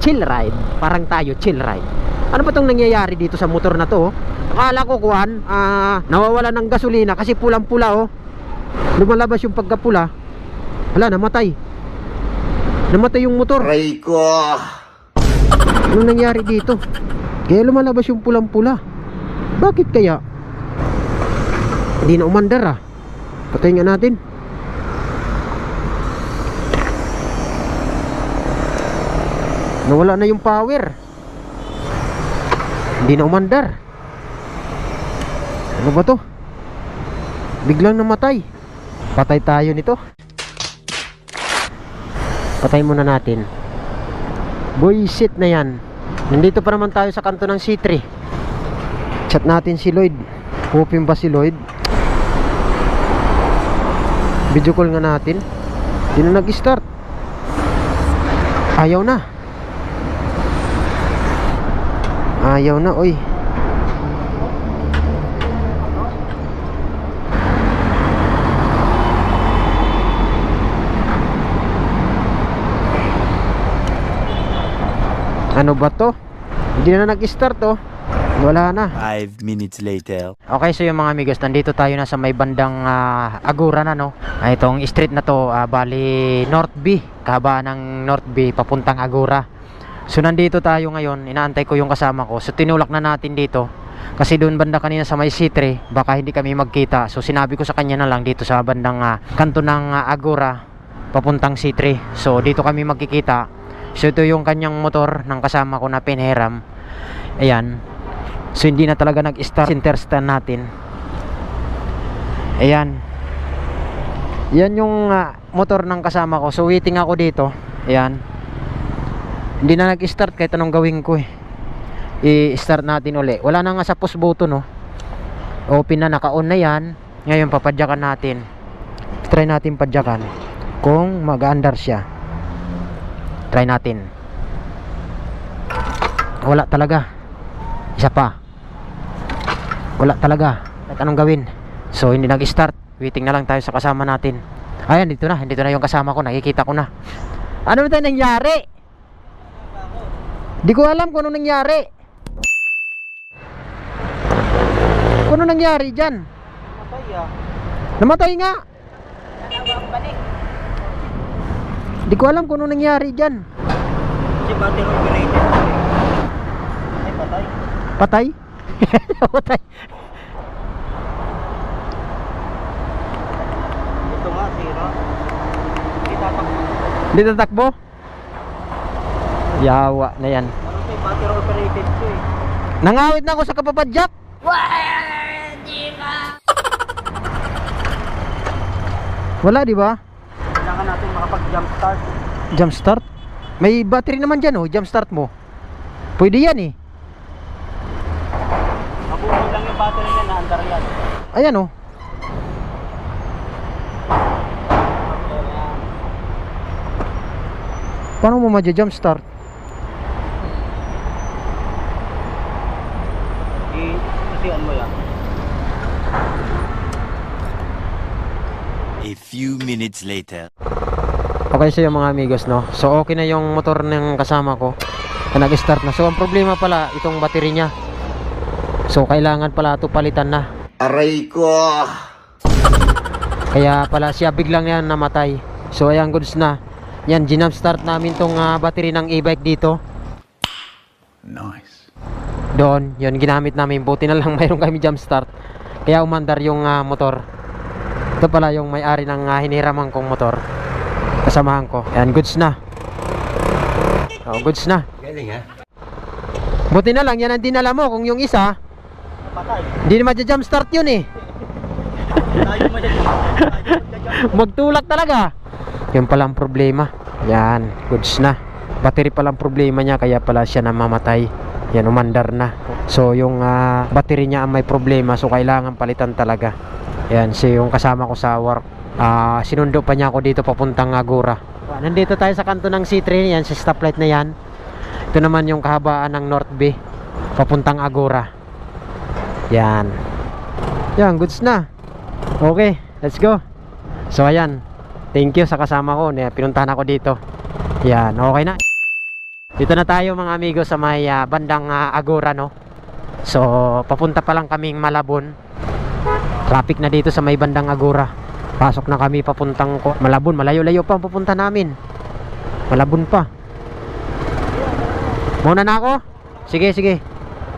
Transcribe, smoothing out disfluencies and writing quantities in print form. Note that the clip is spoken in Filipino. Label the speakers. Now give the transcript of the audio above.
Speaker 1: chill ride. Parang tayo chill ride. Ano ba tong nangyayari dito sa motor na to? Akala ko kuwan, nawawala ng gasolina kasi pulang-pula oh. Lumalabas yung pagkapula. Hala, namatay. Namatay yung motor.
Speaker 2: Aray ko.
Speaker 1: Anong nangyari dito? Kaya lumalabas yung pulang-pula. Bakit kaya? Hindi na umandar ah. Patayin nga natin. Nawala na yung power. Hindi na umandar. Ano ba to? Biglang namatay. Patay tayo nito. Patay muna natin. Buisit na yan. Nandito pa naman tayo sa kanto ng C3. Chat natin si Lloyd. Hoping ba si Lloyd? Video call nga natin. Hindi na nag-start. Ayaw na. Ayaw na, oy. Ano ba to? Hindi na nag-start oh. Wala na.
Speaker 2: 5 minutes later.
Speaker 1: Okay, so yung mga amigos, nandito tayo na sa may bandang Agura na no. Itong street na to, bali North B, kahabaan ng North B papuntang Agura. So nandito tayo ngayon, inaantay ko yung kasama ko. So tinulak na natin dito kasi doon banda kanina sa may C3, baka hindi kami magkita. So sinabi ko sa kanya na lang dito sa bandang kanto ng Agura papuntang C3. So dito kami magkikita. So ito yung kanyang motor ng kasama ko na pinhiram. Ayan. So hindi na talaga nag-start interstand natin. Ayan. Yan yung motor ng kasama ko. So waiting ako dito. Ayan. Hindi na nag-start kahit anong gawin ko eh. I-start natin uli. Wala na nga sa push button no. Open na, naka-on na yan. Ngayon papadyakan natin. Try natin padyakan kung mag-andar siya. Try natin. Wala talaga. Isa pa. Wala talaga. Kahit anong gawin. So hindi nag-start. Waiting na lang tayo sa kasama natin. Ayan, dito na. Dito na yung kasama ko. Nakikita ko na. Ano ba tayo nangyari? Di ko alam kung ano nangyari. Kung ano nangyari dyan? Namatay ah. Namatay nga. Di ko alam kung ano nangyari dyan.
Speaker 3: Kasi battery operated. Ay, patay.
Speaker 1: Patay? Patay.
Speaker 3: Ito nga, sira. Hindi tatakbo.
Speaker 1: Hindi tatakbo? Yawa na yan.
Speaker 3: Ano ito, battery operated ito eh.
Speaker 1: Nangawit na ako sa kapapadyak. Wala, di ba?
Speaker 3: Kailangan natin makapag-jump start.
Speaker 1: Jump start? May battery naman dyan oh, jump start mo. Pwede yan eh.
Speaker 3: Mabuhay lang yung battery niya, naandar yan.
Speaker 1: Ayan oh. Paano mo ma-jump start?
Speaker 3: Isian mo yan.
Speaker 2: A few minutes later.
Speaker 1: Okay, so yung mga amigos no. So okay na yung motor ng kasama ko. Nag-start na. So ang problema pala itong battery niya. So kailangan pala ito palitan na.
Speaker 2: Aray ko.
Speaker 1: Kaya pala siya biglang yan namatay. So ayan, goods na. Yan, ginam start namin tong battery ng e-bike dito.
Speaker 2: Nice.
Speaker 1: Doon, yun ginamit namin. Buti na lang mayroon kami jump start. Kaya umandar yung motor. Ito pala yung may-ari ng hiniraman kong motor. Kasamahan ko. Ayan, goods na. Oh, goods na.
Speaker 2: Galing ha?
Speaker 1: Buti na lang, yan ang dinala mo. Kung yung isa,
Speaker 3: Patay.
Speaker 1: hindi na ma-jump start yun eh.
Speaker 3: Tayo mo dyan.
Speaker 1: Magtulak talaga. Yun pala ang problema. Yan, goods na. Battery pala ang problema niya, kaya pala siya namamatay. Yan, umandar na. So yung battery niya ang may problema, so kailangan palitan talaga. Yan, so yung kasama ko sa work, sinundo pa niya ako dito papuntang Agura. Nandito tayo sa kanto ng C3. Yan, sa stoplight na yan. Ito naman yung kahabaan ng North B papuntang Agura. Yan. Yan, goods na. Okay, let's go. So ayan, thank you sa kasama ko na pinuntahan ako dito. Yan, okay na. Dito na tayo mga amigo sa may bandang Agora, no? So, papunta pa lang kaming Malabon. Traffic na dito sa may bandang Agora. Pasok na kami papuntang Malabon. Malayo-layo pa ang pupunta namin. Malabon pa. Muna na ako? Sige, sige.